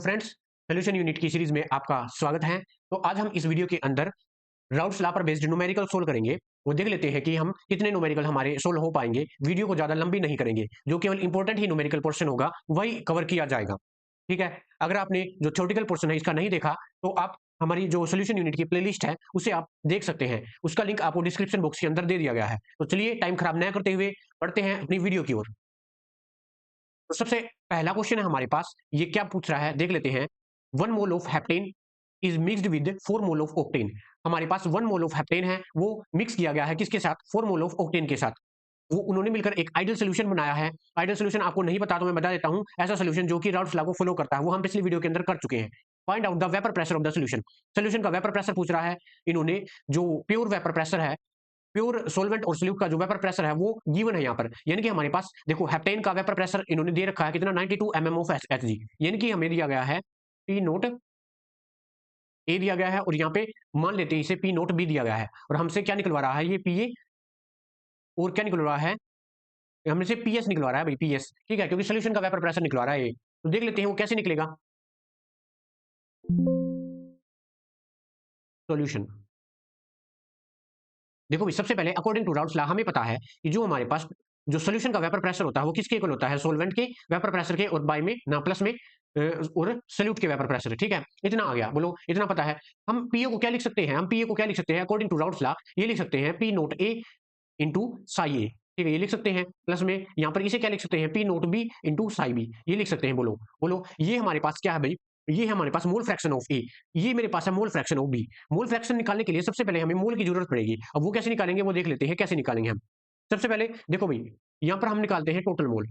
Friends, solution unit की series में आपका स्वागत है। तो आज हम इस वीडियो के अंदर राउल्ट्स लॉ पर बेस्ड न्यूमेरिकल सोल्व करेंगे। वो देख लेते हैं कि हम कितने न्यूमेरिकल हमारे सोल्व हो पाएंगे। वीडियो को ज्यादा लंबी नहीं करेंगे, जो केवल इंपॉर्टेंट ही न्यूमेरिकल पोर्शन होगा वही कवर किया जाएगा। ठीक है। अगर आपने जो थ्योरेटिकल पोर्शन है इसका नहीं देखा, तो आप हमारी जो सॉल्यूशन यूनिट की प्लेलिस्ट है उसे आप देख सकते हैं। उसका लिंक आपको डिस्क्रिप्शन बॉक्स के अंदर दे दिया गया है। तो चलिए टाइम खराब न करते हुए बढ़ते हैं अपनी वीडियो की ओर। तो सबसे पहला क्वेश्चन है हमारे पास, ये क्या पूछ रहा है देख लेते हैं। 1 mole of heptane is mixed with 4 mole of octane. हमारे पास 1 मोल ऑफ हेप्टेन है, वो मिक्स किया गया है किसके साथ? 4 मोल ऑफ ऑक्टेन के साथ। वो उन्होंने मिलकर एक आइडियल सोल्यूशन बनाया है। आइडियल सोल्यूशन आपको नहीं पता तो मैं बता देता हूं। ऐसा सोल्यूशन जो कि राउल्ट्स लॉ को फॉलो करता है, वो हम पिछली वीडियो के अंदर कर चुके हैं। Find out the vapour pressure of the solution. Solution का वेपर प्रेशर पूछ रहा है इन्होंने। जो प्योर वेपर प्रेशर है, प्योर सॉल्वेंट और सॉल्यूट का जो वेपर प्रेशर है वो गिवन है यहाँ पर। यानी कि हमारे पास देखो हेप्टेन का वेपर प्रेशर इन्होंने दे रखा है कितना? 92 mm ऑफ Hg। यानी कि हमें दिया गया है पी नोट ए दिया गया है, और यहाँ पे मान लेते हैं इसे पी नोट बी दिया गया है। और हमसे क्या निकलवा रहा है? ये पी ए, और क्या निकलवा रहा है? हमसे पी एस निकलवा रहा है भाई, पी एस। ठीक है, क्योंकि सोल्यूशन का वेपर प्रेशर निकलवा रहा है ये। तो देख लेते हैं वो कैसे निकलेगा। सोल्यूशन देखो भाई, सबसे पहले अकॉर्डिंग टू राउल्ट्स लॉ हमें पता है कि जो हमारे पास जो सोल्यूशन का वेपर प्रेशर होता है वो किसके इक्वल होता है? सॉल्वेंट के वेपर प्रेशर के, और बाय में ना प्लस में और सोल्यूट के वेपर प्रेशर। ठीक है, इतना आ गया। बोलो इतना पता है। हम पीए को क्या लिख सकते हैं? हम पीए को क्या लिख सकते हैं अकॉर्डिंग टू राउल्ट्स लॉ? ये लिख सकते हैं P note A into psi ए। ठीक है, ये लिख सकते हैं। प्लस में यहाँ पर इसे क्या लिख सकते हैं? P note B into psi B, ये लिख सकते हैं। बोलो बोलो, ये हमारे पास क्या है भाई? ये है हमारे पास मोल फ्रैक्शन ऑफ ए। ये मेरे पास है mole fraction of B. Mole fraction निकालने के लिए सबसे पहले हमें मोल की जरूरत पड़ेगी। अब वो कैसे निकालेंगे वो देख लेते हैं। कैसे निकालेंगे हम? सबसे पहले देखो भाई, यहाँ पर हम निकालते हैं टोटल मोल।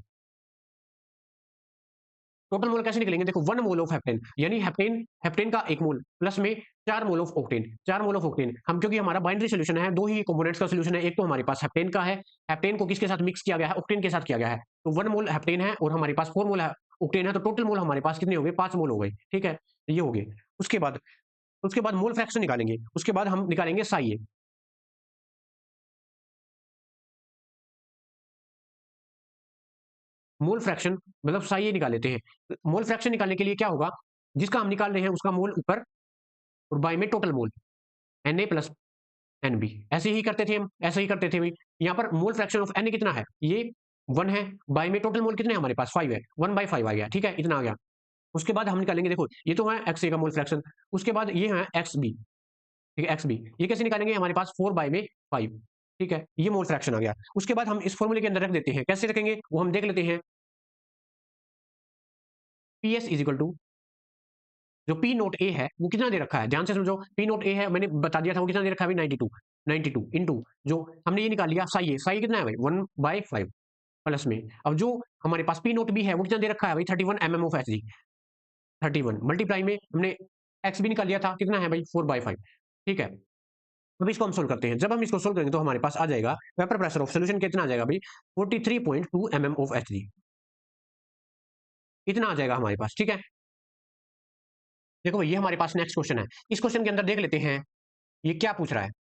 टोटल मोल कैसे निकलेंगे? देखो 1 मोल ऑफ हेप्टेन, यानी हेप्टेन हेप्टेन का 1 मोल प्लस में 4 mole of octane. 4 mole of octane हम, क्योंकि हमारा बाइनरी सोल्यूशन है, दो ही कंपोनेंट्स का सोल्यूशन है। एक तो हमारे पास हेप्टेन का है, हेप्टेन को किसके साथ मिक्स किया गया है? ऑक्टेन के साथ किया गया है। तो 1 मोल हेप्टेन है और हमारे पास 4 मोल ऑक्टेन है। तो टोटल मोल हमारे पास कितने हो गए? 5 मोल हो गए। ठीक है, ये हो गए। उसके बाद मोल फ्रैक्शन निकालेंगे। उसके बाद हम निकालेंगे साई ए। मोल फ्रैक्शन मतलब साई ए निकाल लेते हैं। मोल फ्रैक्शन निकालने के लिए क्या होगा? जिसका हम निकाल रहे हैं उसका मोल ऊपर, और बाय में total mole Na plus NB. ऐसे ही करते थे हम, ऐसे ही करते थे भाई। यहाँ पर मोल फ्रैक्शन ऑफ एन कितना है? ये 1 है। बाय में टोटल मोल कितने हैं हमारे पास? 5 है। 1/5 आ गया। ठीक है, इतना आ गया। उसके बाद हम निकालेंगे, देखो ये तो है एक्स ए का मोल फ्रैक्शन। उसके बाद ये है एक्स बी। ठीक है, एक्स बी ये कैसे निकालेंगे? हमारे पास 4/5। ठीक है, ये मोल फ्रैक्शन आ गया। उसके बाद हम इस फॉर्मूले के अंदर रख देते हैं। कैसे रखेंगे वो हम देख लेते हैं। P S is equal to, जो पी नोट ए है वो कितना दे रखा है? ध्यान से समझो। पी नोट ए है, मैंने बता दिया था वो कितना दे रखा है भाई? 92 इंटू जो हमने ये निकाल लिया साई ए। साई कितना है भाई? 1/5 प्लस में। अब जो हमारे पास पी नोट बी है वो कितना दे रखा है भाई? 31 mm of H G. 31 multiply में हमने एक्स भी निकाल लिया था, कितना है भाई? 4/5। ठीक है, अब इसको हम सोल्व करते हैं। जब हम इसको सोल्व करेंगे तो हमारे पास आ जाएगा वेपर प्रेशर ऑफ सोल्यूशन कितना आ जाएगा भाई? 43.2 mm ऑफ एच जी। इतना आ जाएगा हमारे पास। ठीक है, देखो भाई ये हमारे पास नेक्स्ट क्वेश्चन है। इस क्वेश्चन के अंदर देख लेते हैं ये क्या पूछ रहा है।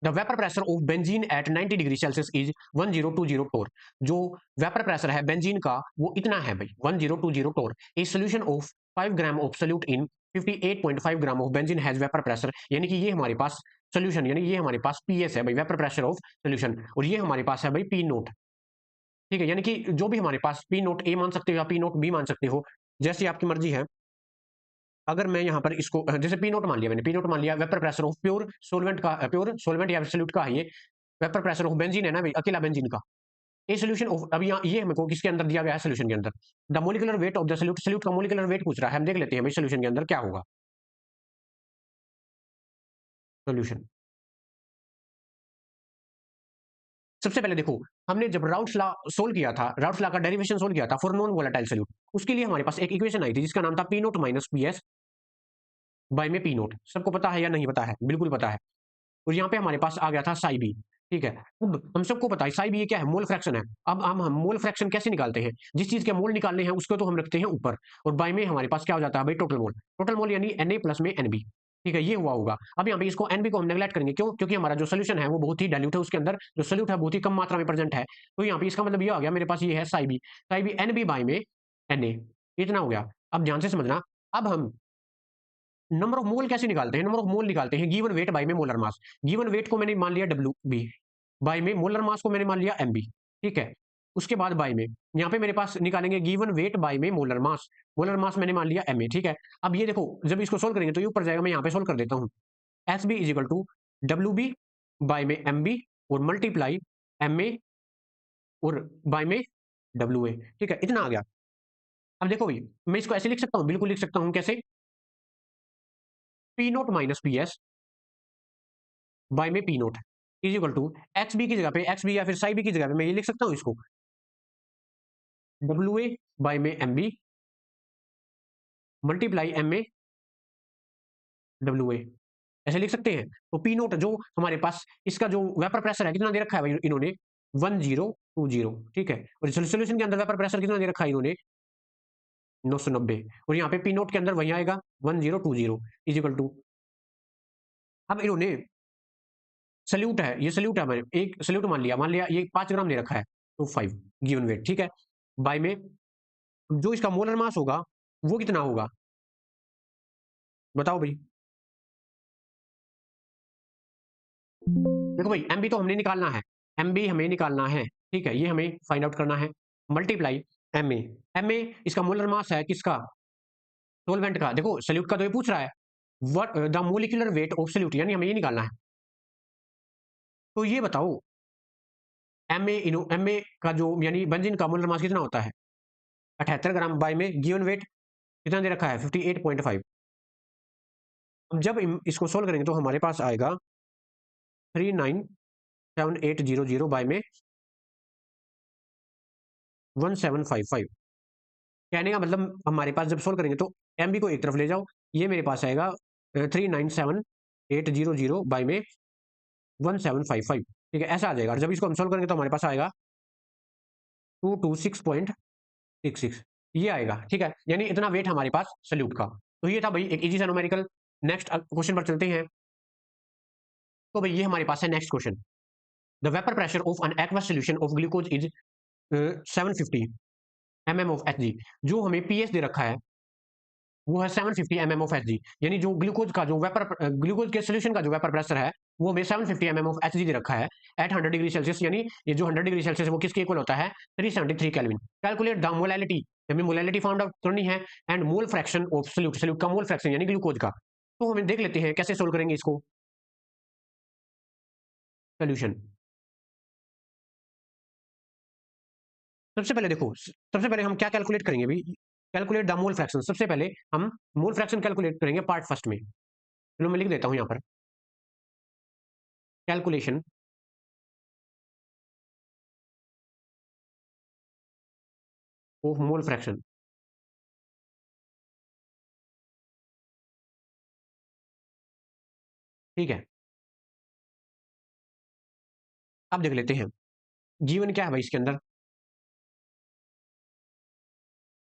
The vapour pressure of benzene at 90 degree Celsius is 10204 torr. जो वेपर प्रेशर है बेंजीन का वो इतना है भाई? 10204 torr. A solution of 5 gram of solute in 58.5 gram of benzene has vapour pressure. यानी कि ये हमारे पास सोल्यूशन, यानी ये हमारे पास पीएस है भाई, वेपर प्रेशर ऑफ सोल्यूशन। और ये हमारे पास है भाई पी नोट। ठीक है, यानी कि जो भी हमारे पास पी नोट ए मान सकते हो या पी नोट बी मान सकते हो, जैसी आपकी मर्जी है। अगर मैं यहाँ पर इसको जैसे पी नोट मान लिया, मैंने पी नोट मान लिया, वेपर प्रेशर ऑफ प्योर सोल्वेंट का, प्योर सोल्वेंट या एब्सोल्यूट का है ये। वेपर प्रेशर ऑफ बेंजीन है ना भाई, अकेला बेंजीन का। ये सोल्यूशन ऑफ, अब यहाँ ये हमको किसके अंदर दिया गया है? सोल्यूशन के अंदर। The molecular weight of the solute. Solute का मोलिकुलर वेट पूछ रहा है, हम देख लेते हैं भाई सोल्यूशन के अंदर क्या होगा। सोल्यूशन सबसे पहले देखो, हमने जब राउल्ट्स लॉ सोल्व किया था, राउल्ट्स लॉ का डेरिवेशन सोल्व किया था फॉर नॉन वोलेटाइल सोल्यूट, उसके लिए हमारे पास एक इक्वेशन आई थी जिसका नाम था P note minus P S by में पी नोट। सबको पता है या नहीं पता है? बिल्कुल पता है। और यहाँ पे हमारे पास आ गया था साई बी। ठीक है, अब हम सबको पता है साई बी ये क्या है? मोल फ्रैक्शन है। अब हम मोल फ्रैक्शन कैसे निकालते हैं? जिस चीज के मोल निकालने हैं उसको तो हम रखते हैं ऊपर, और बाय में हमारे पास क्या हो जाता है भाई? Total mole. टोटल मोल यानी Na प्लस में Nb। ठीक है, ये हुआ होगा। अब यहाँ पे इसको Nb को हम नेगलेक्ट करेंगे, क्यों? क्योंकि हमारा जो सोल्यूशन है वो बहुत ही डाइल्यूट है, उसके अंदर जो सोल्यूट है बहुत ही कम मात्रा में प्रेजेंट है। तो यहाँ पे इसका मतलब ये आ गया मेरे पास, ये है psi B. Psi B Nb by में Na। इतना हो गया। अब ध्यान से समझना, अब हम नंबर ऑफ मोल कैसे निकालते हैं? नंबर ऑफ मोल निकालते हैं गिवन वेट बाय में मोलर मास। गिवन वेट को मैंने मान लिया डब्ल्यू बी, बाय में मोलर मास को मैंने मान लिया एम बी, ठीक है। उसके बाद बाय में यहाँ पे मेरे पास निकालेंगे गिवन वेट बाय में मोलर मास मैंने मान लिया एम ए, ठीक है। अब ये देखो, जब इसको सोल्व करेंगे तो ये ऊपर जाएगा, मैं यहाँ पे सोल्व कर देता हूँ। S B is equal to W B by में एम बी और मल्टीप्लाई एम ए और बाय में डब्ल्यू ए, ठीक है। इतना आ गया। अब देखो भाई, मैं इसको ऐसे लिख सकता हूँ, बिल्कुल लिख सकता हूँ। कैसे? P note minus P S by में P nought is equal to X B की जगह पे, एक्स बी या फिर साई बी की जगह पे मैं ये लिख सकता हूँ इसको, डब्ल्यू ए बाय में M B multiply M A W A, ऐसे लिख सकते हैं। तो पी नोट जो हमारे पास इसका जो वेपर प्रेशर है कितना दे रखा है भाई इन्होंने, 1020, ठीक है। और सोल्यूशन के अंदर वेपर प्रेशर कितना दे रखा है इन्होंने, 990। और यहाँ पे पी नोट के अंदर वही आएगा 1020 इज इक्वल टू, अब इन्होंने सल्यूट है, ये सल्यूट है, हमारे एक सल्यूट मान लिया ये 5 ग्राम दे रखा है, तो 5 गिवन वेट, ठीक है। बाय में जो इसका मोलर मास होगा वो कितना होगा, बताओ भाई। देखो भाई, एमबी तो हमने निकालना है, एमबी हमें निकालना है, ठीक है, ये हमें फाइंड आउट करना है। Multiply M A, M A इसका मोलर मास है किसका, सोलवेंट का। देखो सल्यूट का तो ये पूछ रहा है, what the molecular weight of solute, यानी हमें ये निकालना है। तो ये बताओ एम ए का जो यानी बेंजीन का मोलर मास कितना होता है, 78 ग्राम, बाय में गिवन वेट कितना दे रखा है, 58.5। अब जब इसको सोल्व करेंगे तो हमारे पास आएगा 397800 बाय में 1755। कहने का मतलब हमारे पास जब सोल्व करेंगे तो एम बी को एक तरफ ले जाओ, ये मेरे पास आएगा 397800 बाय में 1755, ठीक है, ऐसा आ जाएगा। और जब इसको हम सोल्व करेंगे तो हमारे पास आएगा 226.66, ये आएगा, ठीक है। यानी इतना वेट हमारे पास सल्यूट का। तो ये था भाई एक इजी सा न्यूमेरिकल। नेक्स्ट क्वेश्चन पर चलते हैं। तो भाई ये हमारे पास है next question, the vapour pressure of an aqueous solution of glucose is 750 mm of Hg। जो हमें पीएच दे रखा है वो है 750 mm ऑफ Hg, यानी जो ग्लूकोज का जो वेपर, ग्लूकोज के सोल्यूशन का जो वेपर प्रेशर है वो हमें 750 mm ऑफ Hg दे रखा है एट 100 डिग्री सेल्सियस। यानी ये जो 100 डिग्री सेल्सियस है वो किसके इक्वल होता है, 373 केल्विन। कैलकुलेट द मोलैलिटी, हमें मोलैलिटी फाउंड आउट करनी है, and mole fraction of solute, solute का मोल फ्रैक्शन यानी ग्लूकोज का। तो हमें देख लेते हैं कैसे सोल्व करेंगे इसको, सोल्यूशन। सबसे पहले देखो, सबसे पहले हम क्या कैलकुलेट करेंगे भी, कैलकुलेट द मोल फ्रैक्शन। सबसे पहले हम मोल फ्रैक्शन कैलकुलेट करेंगे पार्ट फर्स्ट में। चलो मैं लिख देता हूं यहां पर, कैलकुलेशन ऑफ मोल फ्रैक्शन, ठीक है। अब देख लेते हैं जीवन क्या है भाई इसके अंदर,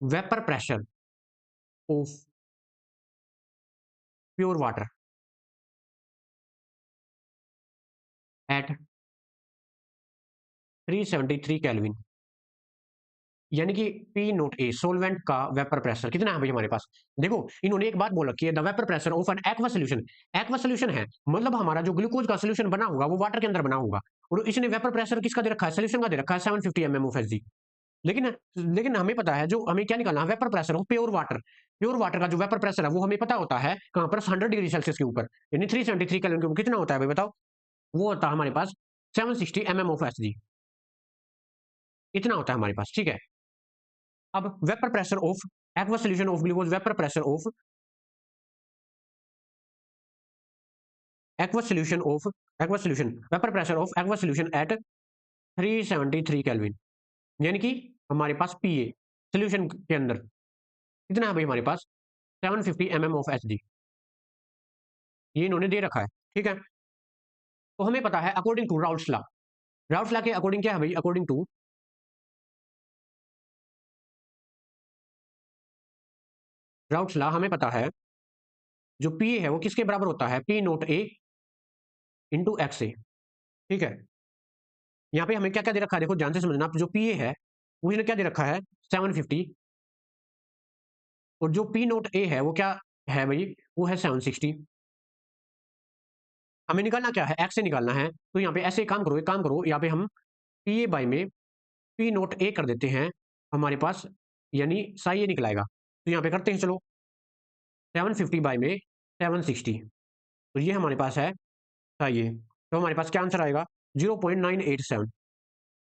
vapour pressure of pure water at 373 kelvin, यानी कि पी नोट ए सोलवेंट का वेपर प्रेशर कितना है भाई हमारे पास। देखो इन्होंने एक बात बोल रखी है, the vapour pressure of N aqua solution. Aqua solution है मतलब हमारा जो ग्लूकोज का सोल्यूशन बना होगा वो वाटर के अंदर बना होगा, और इसने वेपर प्रेशर किसका दे रखा है, सोल्यूशन का दे रखा है 750 mm ऑफ Hg। लेकिन लेकिन हमें पता है जो हमें क्या निकालना है, vapour pressure of pure water. Pure water का जो वेपर प्रेशर है वो हमें पता होता है कहां पर, 100 डिग्री सेल्सियस के ऊपर, यानी 373 केल्विन के ऊपर। कितना होता है भाई बताओ, वो होता है हमारे पास 760 mm ऑफ Hg, इतना होता है हमारे पास, ठीक है। अब vapour pressure of aqua solution of glucose, vapour pressure of aqua solution of, aqua solution vapour pressure of aqua solution at 373 kelvin, यानी कि हमारे पास पीए सॉल्यूशन के अंदर कितना है भाई हमारे पास, 750 mm ऑफ Hg, ये इन्होंने दे रखा है, ठीक है। तो हमें पता है according to Raoult's law, Raoult's law के अकॉर्डिंग क्या है भाई, अकॉर्डिंग टू राउल्ट्स लॉ हमें पता है जो पीए है वो किसके बराबर होता है, P note A into x ए, ठीक है। यहाँ पे हमें क्या क्या दे रखा है, देखो ध्यान से समझना, जो पीए है वो इसने क्या दे रखा है, 750 और जो पी नोट ए है वो क्या है भाई, वो है 760। हमें निकालना क्या है, एक्स से निकालना है। तो यहाँ पे ऐसे एक काम करो, यहाँ पे हम पी ए बाई में पी नोट ए कर देते हैं हमारे पास, यानी साई ए निकलाएगा। तो यहाँ पे करते हैं चलो, 750 बाई में 760, तो ये हमारे पास है साई ए। तो हमारे पास क्या आंसर आएगा, 0.987।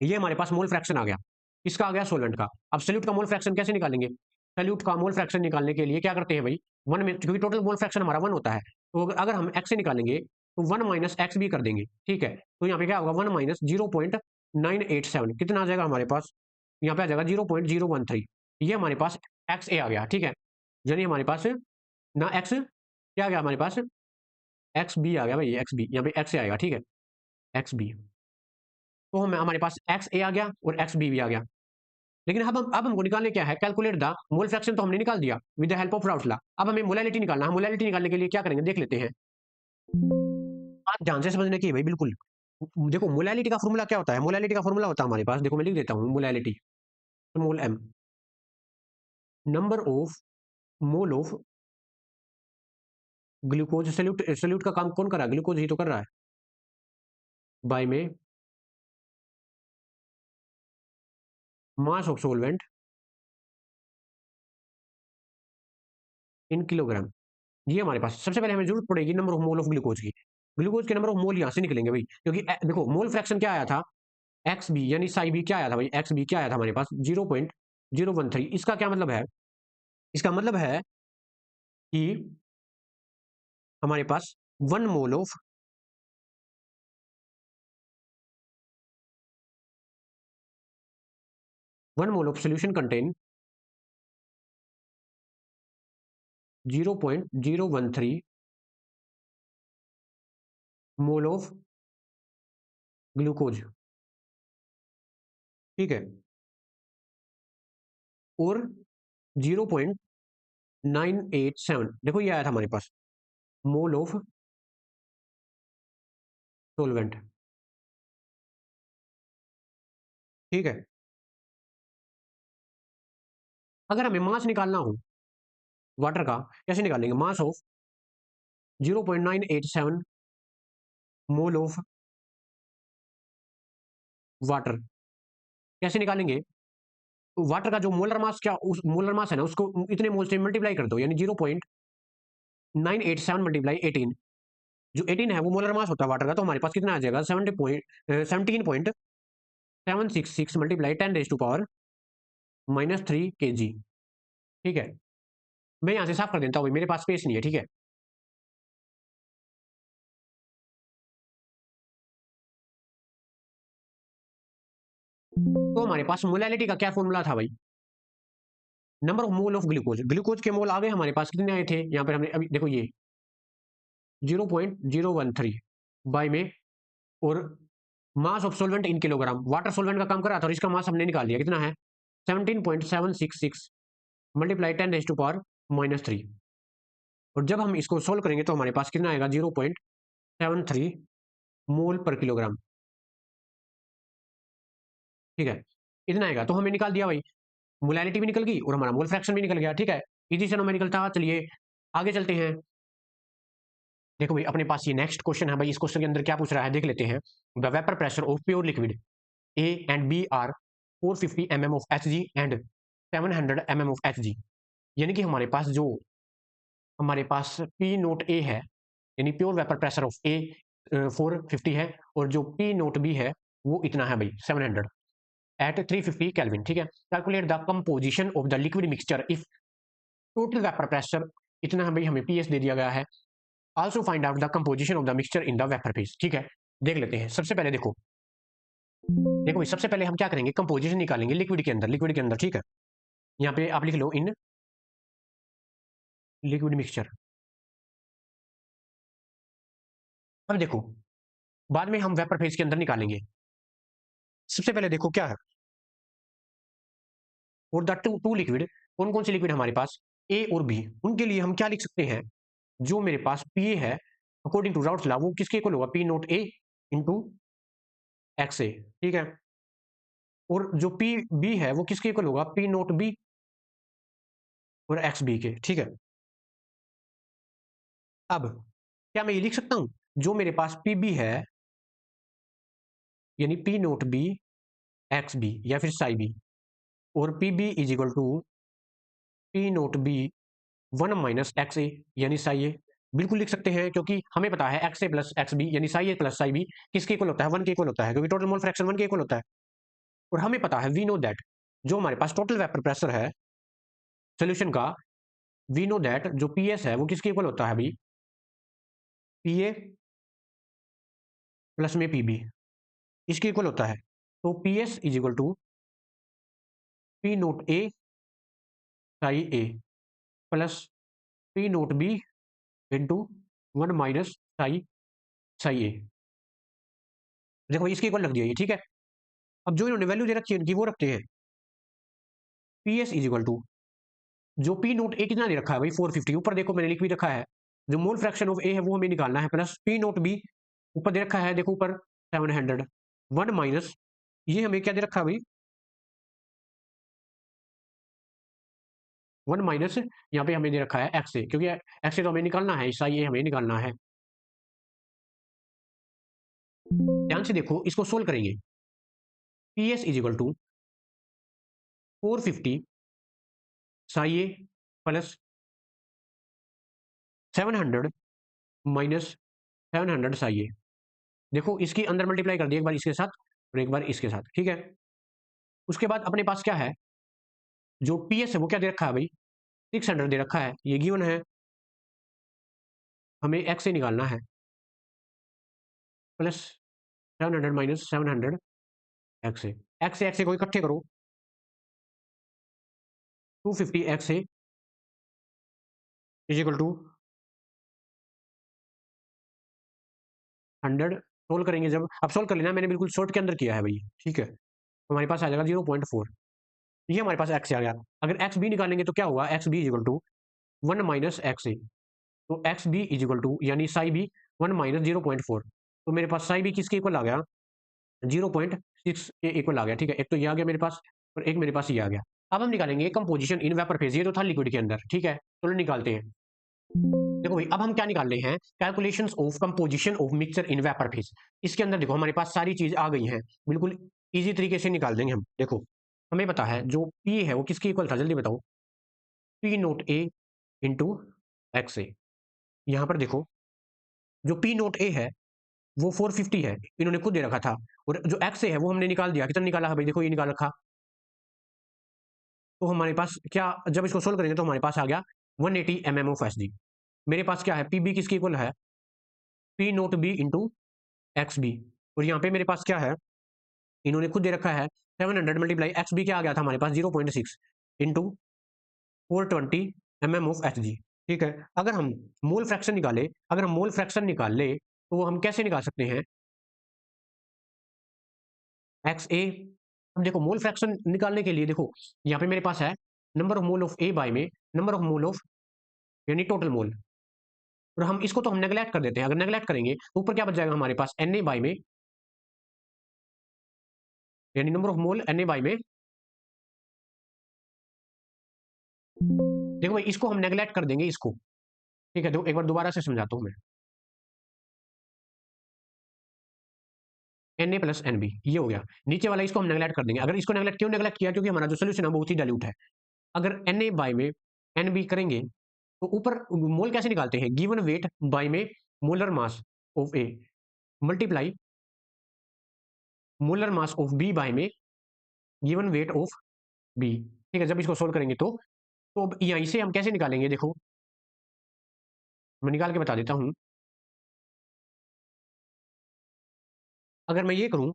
ये हमारे पास मोल फ्रैक्शन आ गया। किसका आ गया, सोलेंट का। अब सल्यूट का मोल फ्रैक्शन कैसे निकालेंगे, सल्यूट का मोल फ्रैक्शन निकालने के लिए क्या करते हैं भाई, वन में, क्योंकि टोटल मोल फ्रैक्शन हमारा वन होता है, तो अगर हम एक्स से निकालेंगे तो वन माइनस एक्स भी कर देंगे, ठीक है। तो यहाँ पे क्या होगा, वन माइनस 0.987, कितना आ जाएगा हमारे पास, यहाँ पे आ जाएगा 0.013। ये हमारे पास एक्स ए आ गया, ठीक है। यानी हमारे पास ना एक्स क्या आ गया, हमारे पास एक्स बी आ गया भाई, एक्स बी, यहाँ पे एक्स ए आएगा, ठीक है, एक्स बी। तो हम हमारे पास एक्स ए आ गया और एक्स बी भी आ गया। लेकिन अब हमको निकालने क्या है, कैलकुलेट द मोल फ्रैक्शन तो हमने निकाल दिया with the help of Raoult law. अब हमें मोलैलिटी निकालना है। मोलैलिटी निकालने के लिए क्या करेंगे, देख लेते हैं। बात ध्यान से समझने की है भाई, बिल्कुल। देखो मोलैलिटी का फॉर्मूला क्या होता है, मोलैलिटी का फॉर्मूला होता है हमारे पास, देखो मैं लिख देता हूँ, molality small M, number of mole of glucose. Solute, solute का काम कौन कर रहा है, ग्लूकोज ही तो कर रहा है, बाय में mass of solvent in kilogram. ये हमारे पास सबसे पहले हमें जरूरत पड़ेगी number of mole of glucose की। ग्लूकोज के नंबर ऑफ मोल यहाँ से निकलेंगे भाई, क्योंकि देखो मोल फ्रैक्शन क्या आया था, एक्स बी यानी साई बी क्या आया था भाई, एक्स बी क्या आया था हमारे पास, 0.013। इसका क्या मतलब है, इसका मतलब है कि हमारे पास one mole of one mole of solution contain 0.013 mole of glucose, ठीक है। और 0.987 देखो ये आया था हमारे पास, मोल ऑफ सोलवेंट, ठीक है। अगर हमें मास निकालना हो वाटर का, कैसे निकालेंगे, mass of 0.987 mole of water, कैसे निकालेंगे। तो वाटर का जो मोलर मास, क्या उस मोलर मास है ना, उसको इतने मोल से मल्टीप्लाई कर दो, यानी 0.987 मल्टीप्लाई 18, जो 18 है वो मोलर मास होता है वाटर का। तो हमारे पास कितना आ जाएगा, 17.766 मल्टीप्लाई 10⁻³ ठीक है। मैं यहाँ से साफ कर देता हूँ, मेरे पास स्पेस नहीं है, ठीक है। तो हमारे पास मोलैलिटी का क्या फॉर्मूला था भाई, number of mole of glucose. Glucose के मोल आ गए हमारे पास, कितने आए थे यहाँ पर, हमने अभी देखो ये 0.013 बाई में, और mass of solvent in kilogram, water solvent का काम कर रहा था और इसका मास हमने निकाल लिया, कितना है 17.766 मल्टीप्लाई 10⁻³ और जब हम इसको सोल्व करेंगे तो हमारे पास कितना आएगा, 0.73 मोल पर किलोग्राम, ठीक है। इतना आएगा, तो हमें निकाल दिया भाई, मोलैलिटी भी निकल गई और हमारा मोल फ्रैक्शन भी निकल गया, ठीक है। इजी से न्यूमेरिकल था। चलिए आगे चलते हैं। देखो भाई अपने पास ये नेक्स्ट क्वेश्चन है भाई, इस क्वेश्चन के अंदर क्या पूछ रहा है देख लेते हैं। The vapour pressure of pure liquid A and B are 450 mm of Hg and 700 mm of Hg। यानी कि हमारे पास पी नोट ए है, यानी प्योर वेपर प्रेशर ऑफ ए 450 है, और जो पी नोट बी है वो इतना है भाई 700 एट 350 केल्विन, ठीक है। Calculate the composition of the liquid mixture if total vapour pressure इतना है भाई, हमें पीएस दे दिया गया है। Also find out the composition of the mixture in the vapour phase, ठीक है। देख लेते हैं। सबसे पहले देखो, देखो सबसे पहले हम क्या करेंगे, कंपोजिशन निकालेंगे लिक्विड के अंदर, लिक्विड के अंदर, ठीक है। यहाँ पे आप लिख लो इन लिक्विड मिक्सचर। अब देखो बाद में हम वेपर फेज के अंदर निकालेंगे। सबसे पहले देखो क्या है, और द टू लिक्विड, कौन कौन से लिक्विड हमारे पास, ए और बी, उनके लिए हम क्या लिख सकते हैं, जो मेरे पास पी ए है अकॉर्डिंग टू राउट्स लॉ वो किसके इक्वल होगा, P note A into x ए, ठीक है। और जो पी बी है वो किसके इक्वल होगा, पी नोट बी और एक्स बी के, ठीक है। अब क्या मैं ये लिख सकता हूं, जो मेरे पास पी बी है, यानी P note B X B या फिर साई बी, और P B is equal to P note B 1 - X A यानी साई ए, बिल्कुल लिख सकते हैं, क्योंकि हमें पता है एक्स ए प्लस एक्स बी यानी psi A plus psi B किसके इक्वल होता है, 1 के इक्वल होता है, क्योंकि टोटल मोल फ्रैक्शन 1 के इक्वल होता है। और हमें पता है, वी नो दैट, जो हमारे पास टोटल वेपर प्रेशर है सोल्यूशन का, वी नो दैट जो पी एस है वो किसके इक्वल होता है भाई, पी ए प्लस में पी बी, इसके इक्वल होता है। तो P S is equal to P note A psi A plus P note B into 1 - psi psi A. देखो इसके इक्वल रख दिया ये, ठीक है। अब जो इन्होंने वैल्यू दे रखी है इनकी वो रखते हैं। P S is equal to, जो पी नोट ए कितना दे रखा है भाई 450, ऊपर देखो मैंने लिख भी रखा है, जो मोल फ्रैक्शन ऑफ ए है वो हमें निकालना है, प्लस पी नोट बी ऊपर दे रखा है, देखो ऊपर 700, 1 माइनस ये हमें क्या दे रखा है भाई, 1 माइनस यहाँ पे हमें दे रखा है एक्स ए, क्योंकि एक्स ए तो हमें निकालना है, साई ए हमें निकालना है। ध्यान से देखो, इसको सोल्व करेंगे। P S is equal to 450 psi A plus 700 minus 700 psi A. देखो इसकी अंदर मल्टीप्लाई कर दिया, एक बार इसके साथ और एक बार इसके साथ, ठीक है। उसके बाद अपने पास क्या है, जो पी एस है वो क्या दे रखा है भाई, 600 दे रखा है, ये गिवन है, हमें एक्स से निकालना है, प्लस 700 माइनस 700 एक्स से एक्स से को इकट्ठे करो, 250 एक्स से इज इक्वल टू 100। सोल्व करेंगे जब, अब सोल्व कर लेना, मैंने बिल्कुल शॉर्ट के अंदर किया है भाई, ठीक है। हमारे पास आ जाएगा 0.4, ये हमारे पास एक्स आ गया। अगर एक्स बी निकालेंगे तो क्या हुआ, X B is equal to 1 minus X A, तो X B is equal to यानी साई बी 1 माइनस 0.4, तो मेरे पास साई बी किसके इक्वल आ गया, 0.6 के इक्वल आ गया, ठीक है। एक तो ये आ गया मेरे पास और एक मेरे पास ये आ गया। अब हम निकालेंगे कंपोजिशन इन वेपर फेज, ये तो था लिक्विड के अंदर, ठीक है, तो निकालते हैं। देखो भाई अब हम क्या निकाल रहे हैं, calculations of composition of mixture in vapour phase. इसके अंदर देखो हमारे पास सारी चीज आ गई हैं, बिल्कुल इजी तरीके से निकाल देंगे हम। देखो हमें पता है जो पी है वो किसके इक्वल था, जल्दी बताओ, P note A into x ए। यहाँ पर देखो जो पी नोट ए है वो 450 है, इन्होंने खुद दे रखा था, और जो एक्स ए है वो हमने निकाल दिया, कितना निकाला है भाई, देखो ये निकाल रखा। तो हमारे पास क्या, जब इसको सोल्व करेंगे तो हमारे पास आ गया 180 mm ऑफ एस डी। मेरे पास क्या है, पी बी किसके इक्वल है, P note B into X B, और यहाँ पे मेरे पास क्या है, इन्होंने खुद दे रखा है 700 मल्टीप्लाई एक्स बी, क्या आ गया था हमारे पास 0.6 into 420 mm of H G, ठीक है। अगर हम मोल फ्रैक्शन निकाले, अगर हम मोल फ्रैक्शन निकाल ले तो वो हम कैसे निकाल सकते हैं, एक्स ए। अब देखो मोल फ्रैक्शन निकालने के लिए देखो यहाँ पे मेरे पास है number of mole of A by में नंबर ऑफ मोल ऑफ, यानी टोटल मोल, और हम इसको तो हम नेगलेक्ट कर देते हैं, अगर नेगलेक्ट करेंगे तो ऊपर क्या बच जाएगा हमारे पास, एन ए बाय में, यानी number of mole N A by में। देखो भाई इसको हम नेगलेक्ट कर देंगे इसको, ठीक है। देखो एक बार दोबारा से समझाता हूं मैं, N A plus N B ये हो गया, नीचे वाला इसको हम नेगलेक्ट कर देंगे। अगर इसको नेगलेक्ट क्यों नेगलेक्ट किया, क्योंकि हमारा जो सोल्यूशन है बहुत ही डाइल्यूट है। अगर एन ए बाय में एन बी करेंगे तो ऊपर मोल कैसे निकालते हैं, गिवन वेट बाय में molar mass of A multiply molar mass of B by में गिवन वेट ऑफ बी, ठीक है। जब इसको सोल्व करेंगे तो अब यहाँ इसे हम कैसे निकालेंगे, देखो मैं निकाल के बता देता हूं। अगर मैं ये करूं,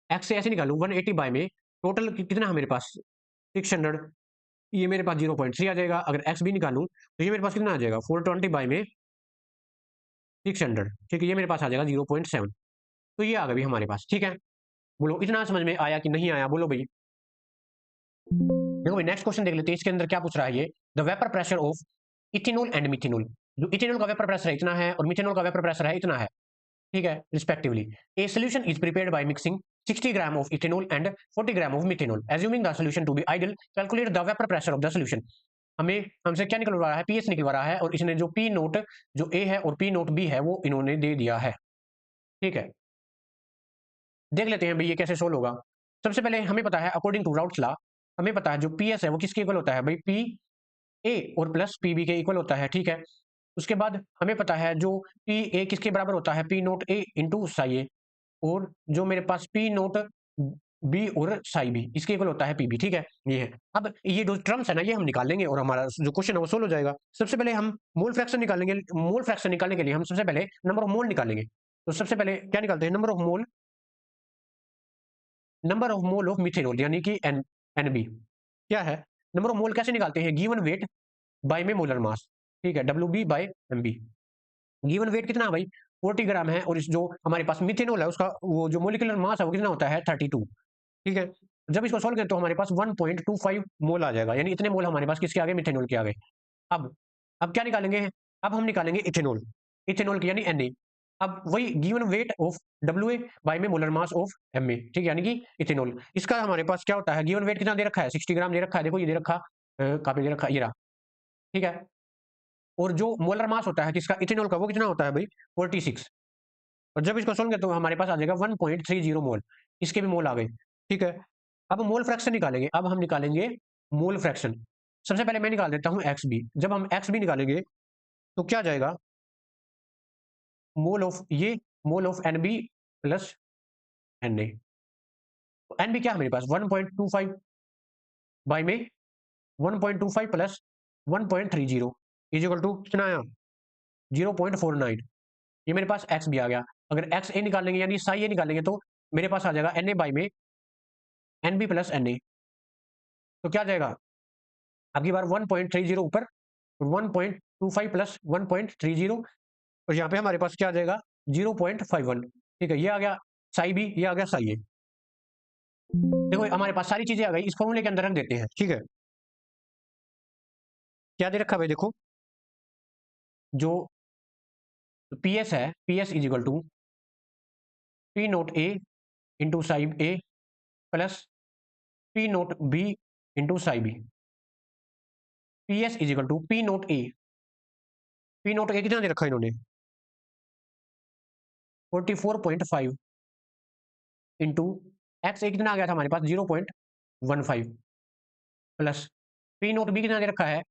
एक्स से ऐसे निकालूं 180 बाय में टोटल कितना है मेरे पास 600, ये मेरे पास 0.3 आ जाएगा। अगर एक्स भी निकालूं तो ये मेरे पास कितना आ जाएगा 420 बाय में 600, ठीक है, ये मेरे पास आ जाएगा 0.7। तो ये आ गया भी हमारे पास, ठीक है। बोलो इतना समझ में आया कि नहीं आया, बोलो भाई। देखो भाई नेक्स्ट क्वेश्चन देख लेते हैं, इसके अंदर क्या पूछ रहा है ये, the vapour pressure of ethanol and methanol. जो इथेनॉल का वेपर प्रेशर है इतना है और मिथेनॉल का वेपर प्रेशर है इतना है, ठीक है, respectively. A solution is prepared by mixing 60 gram of ethanol and 40 gram of methanol, assuming the solution to be ideal, calculate the vapor pressure of the solution। हमें हमसे क्या निकलवा रहा है, पीएस निकलवा रहा है, और इसने जो पी नोट जो ए है और पी नोट बी है वो इन्होंने दे दिया है। ठीक है, देख लेते हैं भाई ये कैसे सोल्व होगा। सबसे पहले हमें पता है अकॉर्डिंग टू राउट्स लॉ, हमें पता है जो पीएस है वो किसके इक्वल होता है भाई, पी ए और प्लस पीबी के इक्वल होता है। ठीक है, उसके बाद हमें पता है जो पी ए किसके बराबर होता है, P note A into psi ए, और जो मेरे पास पी नोट बी और साई बी इसके इक्वल होता है पीबी। ठीक है, ये है। अब ये जो टर्म्स है ना ये हम निकाल लेंगे और हमारा जो क्वेश्चन है वो सोल्व हो जाएगा। सबसे पहले हम मोल फ्रैक्शन निकालेंगे। मोल फ्रैक्शन निकालने के लिए हम सबसे पहले नंबर ऑफ मोल निकालेंगे। तो सबसे पहले क्या निकालते हैं, number of mole of methanol यानी कि एन एनबी क्या है। नंबर ऑफ मोल कैसे निकालते हैं, गिवन वेट बाय में मोलर मास। ठीक है, W B by M B. Given weight कितना है भाई, 40 ग्राम है, और इस जो हमारे पास मिथेनॉल है उसका वो जो मोलिकुलर मास है वो कितना होता है, 32। ठीक है, जब इसको सोल्व करें तो हमारे पास 1.25 मोल आ जाएगा, यानी इतने मोल हमारे पास किसके आगे, मिथेनॉल के आगे। अब अब क्या निकालेंगे, अब हम निकालेंगे इथेनॉल, इथेनॉल की यानी Na। अब वही given weight of WA by में मोलर मास ऑफ Ma। ठीक है, यानी कि इथेनॉल, इसका हमारे पास क्या होता है, गिवन वेट कितना दे रखा है, 60 ग्राम दे रखा है। देखो ये दे रखा काफी दे रखा, ये रहा। ठीक है, और जो मोलर मास होता है किसका, इथेनॉल का, वो कितना होता है भाई, 46। और जब इसको सोल्व तो हमारे पास आ जाएगा 1.30 मोल, इसके भी मोल आ गए। ठीक है, अब मोल फ्रैक्शन निकालेंगे। अब हम निकालेंगे मोल फ्रैक्शन। सबसे पहले मैं निकाल देता हूं एक्स बी। जब हम एक्स बी निकालेंगे तो क्या जाएगा, मोल ऑफ ये mole of N B plus N A. तो एन बी क्या है मेरे पास 1.25 बाई में 1.25 प्लस 1.30 इज इक्वल टू कितना आया, 0.49। ये मेरे पास एक्स भी आ गया। अगर एक्स ए निकालेंगे यानी साई ए निकालेंगे तो मेरे पास आ जाएगा एन ए बाई में N B plus N A. तो क्या जाएगा, अगली बार 1.30 ऊपर, 1.25 प्लस 1.30, और यहाँ पे हमारे पास क्या आ जाएगा, 0.51। ठीक है, ये आ गया साई बी, ये आ गया साई ए। देखो हमारे पास सारी चीजें आ गई, इस फॉर्मूले के अंदर रख देते हैं। ठीक है, क्या दे रखा भाई, देखो जो पी एस है, P S is equal to P note A into psi A plus P note B into psi B. P S is equal to P note A, P note A कितना दे रखा है इन्होंने, 44.5 into x ए कितना आ गया था हमारे पास, 0.15 plus P note B कितना दे रखा है,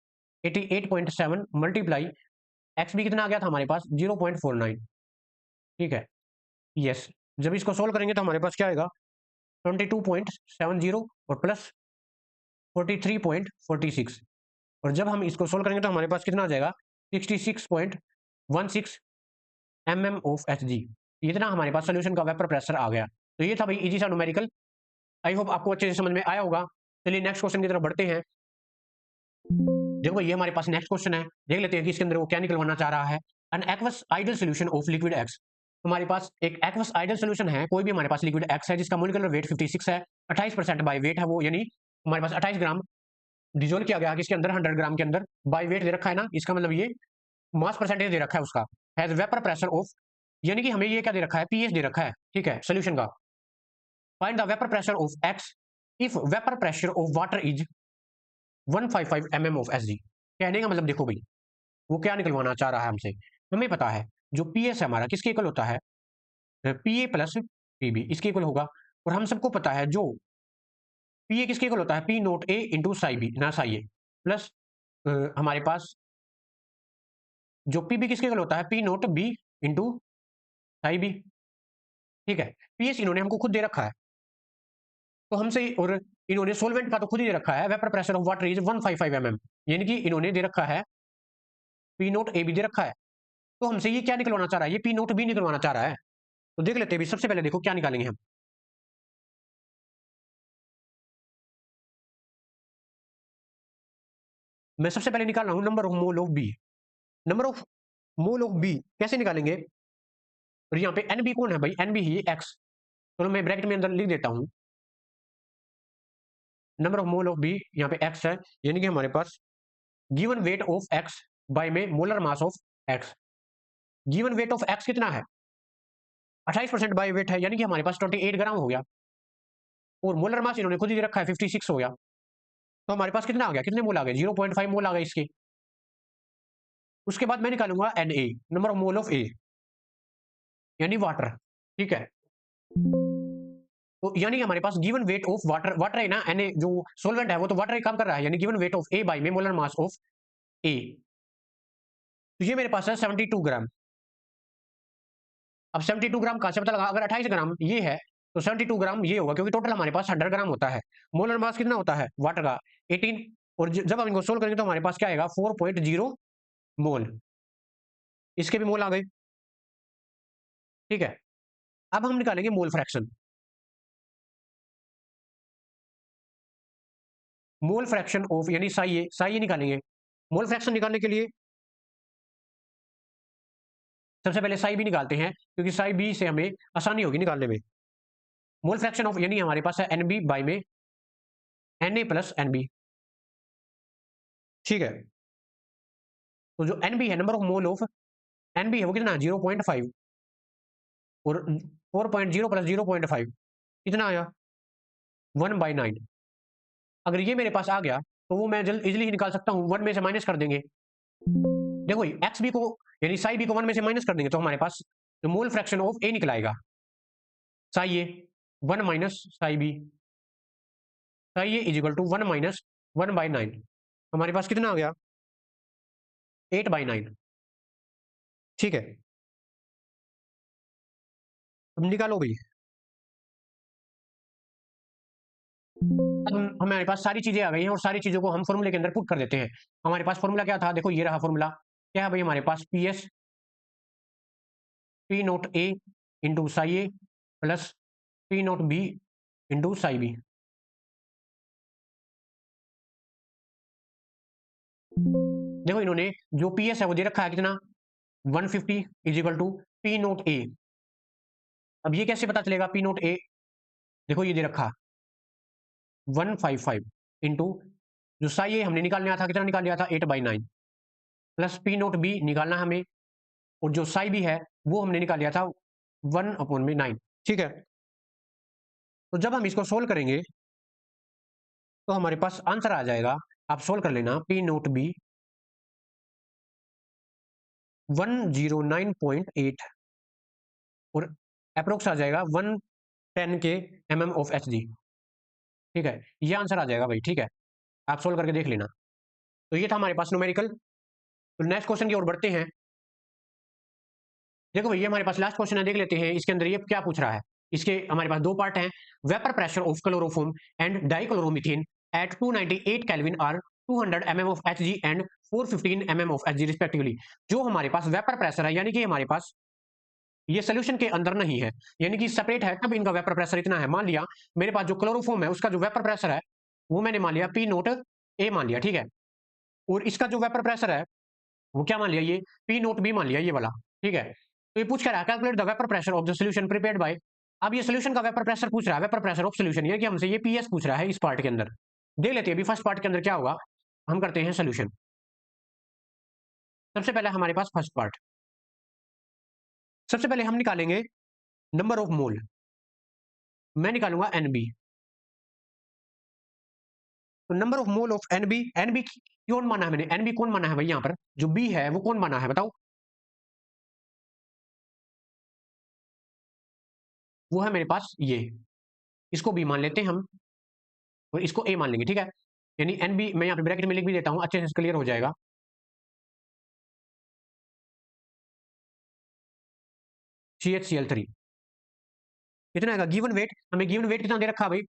88.7 मल्टीप्लाई एक्स बी कितना आ गया था हमारे पास, 0.49। ठीक है, यस। जब इसको सोल्व करेंगे तो हमारे पास क्या आएगा, 22.70 और प्लस 43.46, और जब हम इसको सोल्व करेंगे तो हमारे पास कितना आ जाएगा, 66.16 ऑफ एच जी। इतना हमारे पास सोल्यूशन का वेपर प्रेशर आ गया। तो ये था भाई इजी सा न्यूमेरिकल। आई होप आपको अच्छे से समझ में आया होगा। चलिए नेक्स्ट क्वेश्चन की तरफ बढ़ते हैं। देखो ये हमारे पास नेक्स्ट क्वेश्चन है, देख लेते हैं कि इसके अंदर वो क्या निकलवाना चाह रहा है। An aqueous ideal solution of liquid x. हमारे पास एक एक्वस आइडियल सोल्यूशन है, कोई भी हमारे पास लिक्विड एक्स है जिसका मोलिकुलर वेट 56 है, 28% बाय वेट है वो, यानी हमारे पास 28 ग्राम डिजोल्व किया गया किसके अंदर, 100 ग्राम के अंदर, बाय वेट दे रखा है ना, इसका मतलब ये मास परसेंटेज दे रखा है उसका, हैज वेपर प्रेशर ऑफ, यानी कि हमें ये क्या दे रखा है, पीएच दे रखा है। ठीक है, सोल्यूशन का find the vapour pressure of x if vapour pressure of water is 155 of S G. कहने का मतलब देखो भाई वो क्या निकलवाना चाह रहा है हमसे। हमें पता है जो पीएस है हमारा किसके इक्वल होता है, पीए प्लस पीबी इसके इक्वल होगा। और हम सबको पता है जो पीए किसके इक्वल होता है, P note A into psi B ना साई ए प्लस हमारे पास जो पीबी किसके इक्वल होता है, P note B into psi B. ठीक है, पीएस इन्होंने हमको खुद दे रखा है तो हमसे, और इन्होंने सोलवेंट का तो खुद ही दे रखा है, vapour pressure of water is 155 यानी कि इन्होंने दे रखा है पी नोट ए भी दे रखा है। तो हमसे ये क्या निकलवाना चाह रहा है, ये पी नोट बी निकलवाना चाह रहा है। तो देख लेते हैं भी, सबसे पहले देखो क्या निकालेंगे हम। मैं सबसे पहले निकाल रहा हूं number of mole of B. Number of mole of B कैसे निकालेंगे, और यहाँ पे एन बी कौन है भाई, एन बी ही एक्स। चलो मैं ब्रैकेट में अंदर लिख देता हूं, number of mole of B यहाँ पे एक्स है, यानी कि हमारे पास given weight of X by में molar mass of X. Given weight of X कितना है, 28% बाय वेट है, यानी कि हमारे पास 28 ग्राम हो गया, और मोलर मास इन्होंने खुद ही दे रखा है 56 हो गया। तो हमारे पास कितना आ गया, कितने मोल आ गए, 0.5 मोल आ गए इसके। उसके बाद मैं निकालूंगा Na, number of mole of A, यानी वाटर। ठीक है, तो यानी हमारे पास given weight of water, water है ना, Na जो सोलवेंट है वो तो वाटर ही काम कर रहा है, यानी given weight of A by में मोलर मास ऑफ ए। तो ये मेरे पास है 72 ग्राम। अब 72 ग्राम कहां से पता लगा, अगर 28 ग्राम ये है तो 72 ग्राम ये होगा, क्योंकि टोटल हमारे पास 100 ग्राम होता है। मोलर मास कितना होता है वाटर का, 18। और जब हम इनको सोल्व करेंगे तो हमारे पास क्या आएगा, 4.0 मोल। इसके भी मोल आ गए। ठीक है, अब हम निकालेंगे mole fraction. Mole fraction of यानी साई ए निकालेंगे। मोल फ्रैक्शन निकालने के लिए सबसे पहले साई बी निकालते हैं, क्योंकि साई बी से हमें आसानी होगी निकालने में। मोल फ्रैक्शन ऑफ यानी हमारे पास है एनबी बाई में एन ए प्लस एनबी। ठीक है, तो जो एनबी है, number of mole of NB है, वो कितना, 0.5। और 4.0 प्लस 0.5 कितना आया, 1/9। अगर ये मेरे पास आ गया तो वो मैं जल्द इजिली ही निकाल सकता हूँ, 1 में से माइनस कर देंगे। देखो एक्स बी को यानी साई बी को 1 में से माइनस कर देंगे तो हमारे पास जो मोल फ्रैक्शन ऑफ ए निकलाएगा, psi A 1 minus psi B, psi A is equal to 1 minus 1/9। हमारे पास कितना आ गया, 8/9। ठीक है, अब निकालो भाई। अब हमारे पास सारी चीजें आ गई हैं और सारी चीजों को हम फॉर्मूले के अंदर पुट कर देते हैं। हमारे पास फॉर्मूला क्या था, देखो ये रहा फॉर्मूला। क्या है भाई, हमारे पास P S P note A into psi A plus P note B into psi B. देखो इन्होंने जो पी एस है वो दे रखा है कितना, 150 is equal to P note A. अब ये कैसे पता चलेगा पी नोट ए, देखो ये दे रखा 155 इंटू जो साई ए हमने निकाल लिया था, कितना निकाल लिया था, 8/9 प्लस पी नोट बी निकालना हमें, और जो साई बी है वो हमने निकाल लिया था 1/9। ठीक है, तो जब हम इसको सोल्व करेंगे तो हमारे पास आंसर आ जाएगा। आप सोल्व कर लेना, पी नोट बी 109.8 और अप्रोक्स आ जाएगा 110 के ऑफ एच जी। ठीक है, ये आंसर आ जाएगा भाई। ठीक है, आप सोल्व करके देख लेना। तो ये था हमारे पास न्यूमेरिकल। तो नेक्स्ट क्वेश्चन की ओर बढ़ते हैं। देखो भैया हमारे पास लास्ट क्वेश्चन है, देख लेते हैं इसके अंदर ये क्या पूछ रहा है। इसके हमारे पास दो पार्ट हैं। Vapour pressure of chloroform and dichloromethane at 298 kelvin are 200 mm of Hg and 415 mm of Hg respectively. जो हमारे पास वेपर प्रेशर है, यानी कि हमारे पास ये सोल्यूशन के अंदर नहीं है, यानी कि सेपरेट है, तब इनका वेपर प्रेशर इतना है। मान लिया मेरे पास जो क्लोरोफॉर्म है उसका जो वेपर प्रेशर है वो मैंने मान लिया पी नोट ए मान लिया। ठीक है, और इसका जो वेपर प्रेशर है वो क्या मान लिया, ये पी नोट बी मान लिया, ये वाला। ठीक है, तो ये पूछ क्या रहा है, calculate the vapour pressure of the solution prepared by. अब ये सॉल्यूशन का वेपर प्रेशर पूछ रहा है, वेपर प्रेशर ऑफ सॉल्यूशन, ये कि हमसे ये पीएस पूछ रहा है इस पार्ट के अंदर। देख लेते हैं अभी फर्स्ट पार्ट के अंदर क्या होगा। हम करते हैं सॉल्यूशन। सबसे पहले हमारे पास फर्स्ट पार्ट, सबसे पहले हम निकालेंगे नंबर ऑफ मोल। मैं निकालूंगा एनबी। तो number of mole of NB, NB कौन माना है मैंने, एनबी कौन माना है भाई, यहाँ पर जो बी है वो कौन माना है बताओ। वो है मेरे पास ये, इसको बी मान लेते हैं हम और इसको ए मान लेंगे। ठीक है, यानी एनबी मैं यहाँ पे ब्रैकेट में लिख भी देता हूँ, अच्छे से क्लियर हो जाएगा। CHCl3 कितना आएगा, गिवन वेट, हमें गिवन वेट कितना दे रखा है भाई,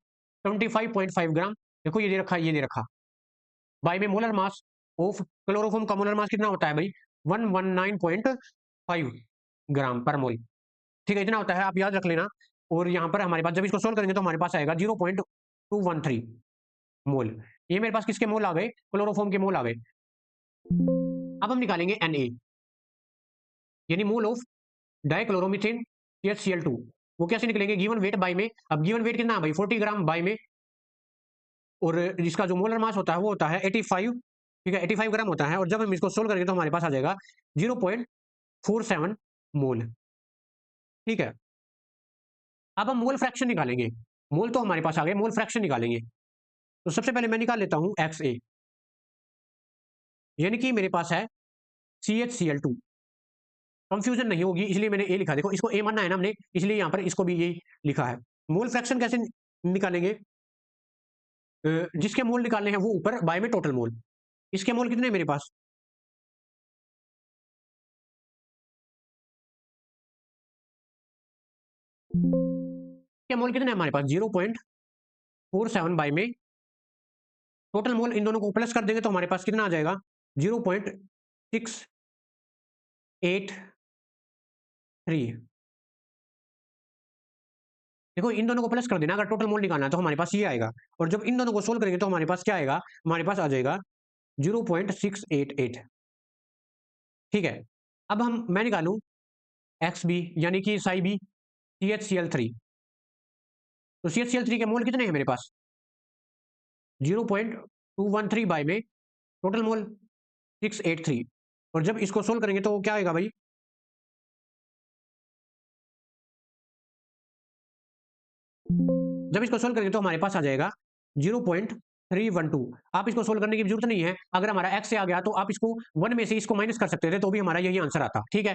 25.5 ग्राम। देखो ये दे रखा है, ये दे रखा। बाई में मोलर मास ऑफ क्लोरोफॉर्म का मोलर मास कितना होता है भाई, 119.5 ग्राम पर मोल। ठीक है, इतना होता है, आप याद रख लेना। और यहाँ पर हमारे पास जब इसको सोल्व करेंगे तो हमारे पास आएगा 0.213 मोल। ये मेरे पास किसके मोल आ गए, क्लोरोफॉर्म के मोल आ गए। अब हम निकालेंगे Na, यानी मोल ऑफ डाइक्लोरोमीथेन CHCl2। वो कैसे निकलेंगे, गिवन वेट बाई में। अब गिवन वेट कितना है भाई, 40 ग्राम बाई में, और इसका जो मोलर मास होता है वो होता है 85। ठीक है, 85 ग्राम होता है, और जब हम इसको सोल्व करेंगे तो हमारे पास आ जाएगा 0.47 मोल। ठीक है, अब हम मोल फ्रैक्शन निकालेंगे। मोल तो हमारे पास आ गए, मोल फ्रैक्शन निकालेंगे। तो सबसे पहले मैं निकाल लेता हूं एक्स ए, यानी कि मेरे पास है CHCl2। कंफ्यूजन नहीं होगी इसलिए मैंने ए लिखा, देखो इसको ए मानना है ना हमने, इसलिए यहां पर इसको भी यही लिखा है। मोल फ्रैक्शन कैसे निकालेंगे? जिसके मोल निकालने हैं वो ऊपर, बाय में टोटल मोल। इसके मोल कितने हैं मेरे पास? इसके मोल कितने हैं हमारे पास? 0.47 बाय में टोटल मोल। इन दोनों को प्लस कर देंगे तो हमारे पास कितना आ जाएगा? 0.683। देखो इन दोनों को प्लस कर देना, अगर टोटल मोल निकालना है तो हमारे पास ये आएगा, और जब इन दोनों को सोल्व करेंगे तो हमारे पास क्या आएगा? हमारे पास आ जाएगा 0.688। ठीक है, अब मैं निकालूं एक्स बी, यानी कि साई बी, CHCl3। तो CHCl3 के मोल कितने हैं मेरे पास? 0.213 बाय में टोटल मोल 683। और जब इसको सोल्व करेंगे तो क्या आएगा भाई? जब इसको सोल्व करेंगे तो हमारे पास आ जाएगा 0.312। आप इसको सोल्व करने की जरूरत नहीं है, अगर हमारा एक्स से आ गया तो आप इसको 1 में से इसको माइनस कर सकते थे तो भी हमारा यही आंसर आता। ठीक है,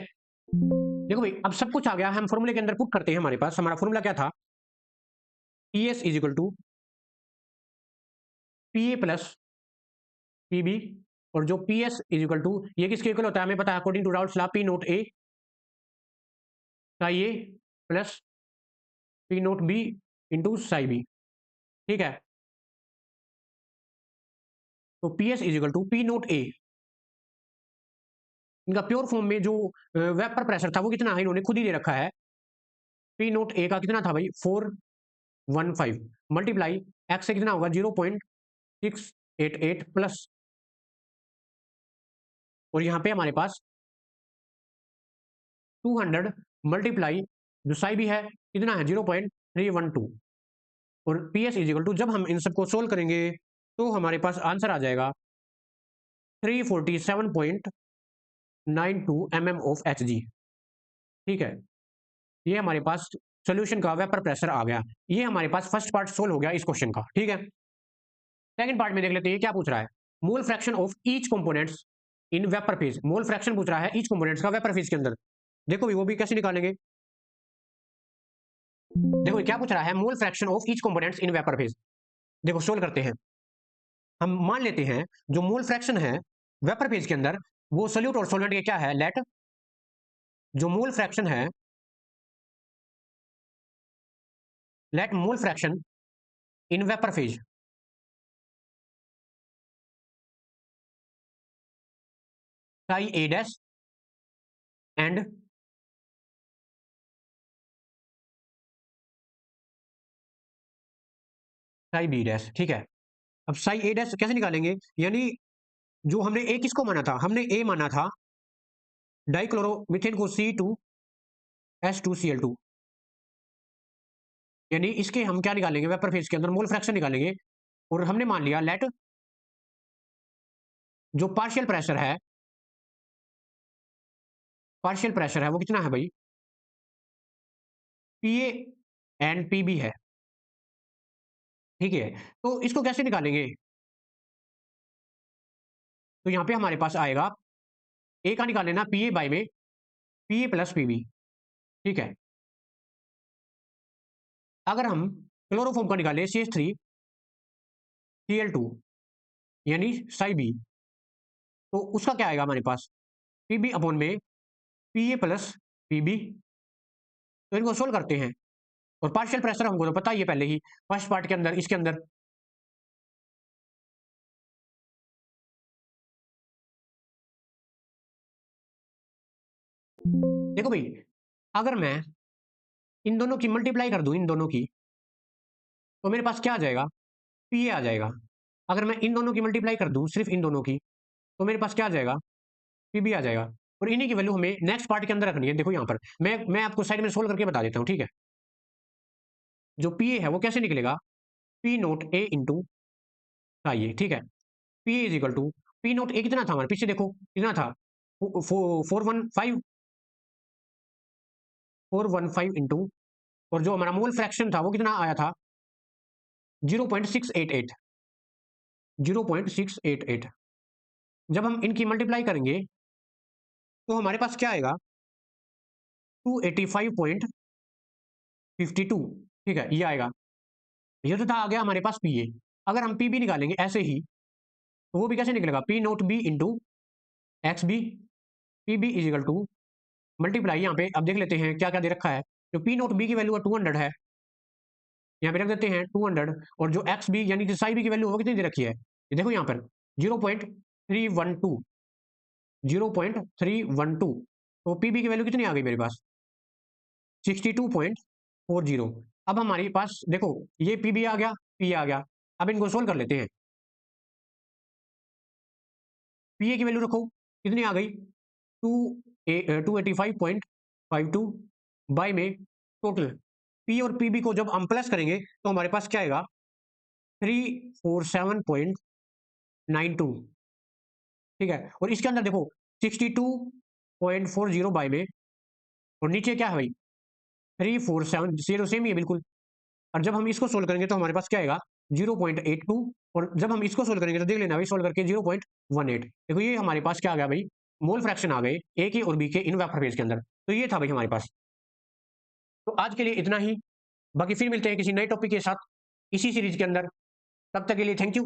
देखो भाई अब सब कुछ आ गया, हम फॉर्मूले के अंदर पुट करते हैं। हमारे पास हमारा फॉर्मूला क्या था? PS is equal to PA plus PB, और जो PS इज इक्वल टू, ये किसके इक्वल होता है हमें पता है, according to Raoult's law, P not A psi A plus P not B into psi B। ठीक है, तो PS is equal to P not A, इनका प्योर फॉर्म में जो वेपर प्रेशर था वो कितना है इन्होंने खुद ही दे रखा है। P नोट A का कितना था भाई? 415 मल्टीप्लाई एक्स से कितना होगा? 0.688 प्लस, और यहाँ पे हमारे पास 200 मल्टीप्लाई जो साई भी है कितना है? 0.312। और पी एस इजिकल टू, जब हम इन सबको सोल्व करेंगे तो हमारे पास आंसर आ जाएगा 347.92 mm ऑफ एच जी। ठीक है, ये हमारे पास सोल्यूशन का वेपर प्रेशर आ गया। ये हमारे पास फर्स्ट पार्ट सोल्व हो गया इस क्वेश्चन का। ठीक है, सेकंड पार्ट में देख लेते हैं क्या पूछ रहा है। Mole fraction of each components in vapour phase. Mole fraction पूछ रहा है ईच कंपोनेंट्स का वेपर फेज के अंदर। देखो भी वो भी कैसे निकालेंगे। देखो क्या पूछ रहा है, mole fraction of each components in vapour phase. देखो सोल्व करते हैं। हम मान लेते हैं जो मोल फ्रैक्शन है वेपर फेज के अंदर, वो सोल्यूट और सोलेंट के क्या है? लेट जो मोल फ्रैक्शन है, let mole fraction in vapour phase psi A dash and psi B dash. ठीक है, अब साई ए डैश कैसे निकालेंगे? यानी जो हमने ए किसको माना था? हमने ए माना था डाइक्लोरोमीथेन को C2H2Cl2, यानी इसके हम क्या निकालेंगे? वेपर फेज के अंदर मोल फ्रैक्शन निकालेंगे। और हमने मान लिया लेट जो पार्शियल प्रेशर है वो कितना है भाई? पीए एंड पीबी है। ठीक है, तो इसको कैसे निकालेंगे? तो यहां पे हमारे पास आएगा ए का निकाल लेना पीए बाय में पीए प्लस पीबी। ठीक है, अगर हम क्लोरोफॉर्म का निकाले CH3Cl2 यानी साई बी, तो उसका क्या आएगा हमारे पास? पीबी अपॉन में पीए प्लस पीबी। तो इनको सोल्व करते हैं, और पार्शियल प्रेशर हमको तो पता ही है पहले ही फर्स्ट पार्ट के अंदर, इसके अंदर। देखो भाई अगर मैं इन दोनों की मल्टीप्लाई कर दूं, इन दोनों की, तो मेरे पास क्या आ जाएगा? पीए आ जाएगा। अगर मैं इन दोनों की मल्टीप्लाई कर दूं, सिर्फ इन दोनों की, तो मेरे पास क्या आ जाएगा? पीबी आ जाएगा। और इन्हीं की वैल्यू हमें नेक्स्ट पार्ट के अंदर रखनी है। देखो यहाँ पर मैं आपको साइड में सोल्व करके बता देता हूँ। ठीक है, जो पीए है वो कैसे निकलेगा? पी नोट ए इंटू आइए। ठीक है, P is equal to P note A कितना था हमारे पीछे? देखो कितना था? 415 इंटू, और जो हमारा मोल फ्रैक्शन था वो कितना आया था? 0.688। 0.688। जब हम इनकी मल्टीप्लाई करेंगे तो हमारे पास क्या आएगा, 285.52। ठीक है, ये आएगा। ये तो था, आ गया हमारे पास पी ए। अगर हम पी बी निकालेंगे ऐसे ही, तो वो भी कैसे निकलेगा, P note B into X B, P B is equal to multiply, यहाँ पे अब देख लेते हैं क्या क्या दे रखा है। जो पी नोट बी की वैल्यू है 200 है, यहाँ पे रख देते हैं 200। और जो एक्स बी यानी कि साई बी की वैल्यू वो कितनी दे रखी है, ये देखो यहाँ पर 0.312, 0.312। तो पी बी की वैल्यू कितनी आ गई मेरे पास, 62.40। अब हमारे पास देखो ये पी बी आ गया, पी आ गया। अब इनको सोल्व कर लेते हैं। पी ए की वैल्यू रखो, कितनी आ गई, 285.52 बाई में टोटल पी और पी बी को जब हम प्लस करेंगे तो हमारे पास क्या आएगा, 347.92। ठीक है, और इसके अंदर देखो 62.40 बाई में, और नीचे क्या है भाई, 347, जीरो सेम ही है बिल्कुल। और जब हम इसको सोल्व करेंगे तो हमारे पास क्या आएगा, 0.82। और जब हम इसको सोल्व करेंगे तो देख लेना भाई, सोल्व करके 0.18। देखो ये हमारे पास क्या आ गया भाई, मोल फ्रैक्शन आ गए ए के और बी के इन वेपर फेज के अंदर। तो ये था भाई हमारे पास। तो आज के लिए इतना ही, बाकी फिर मिलते हैं किसी नए टॉपिक के साथ इसी सीरीज के अंदर। तब तक के लिए थैंक यू।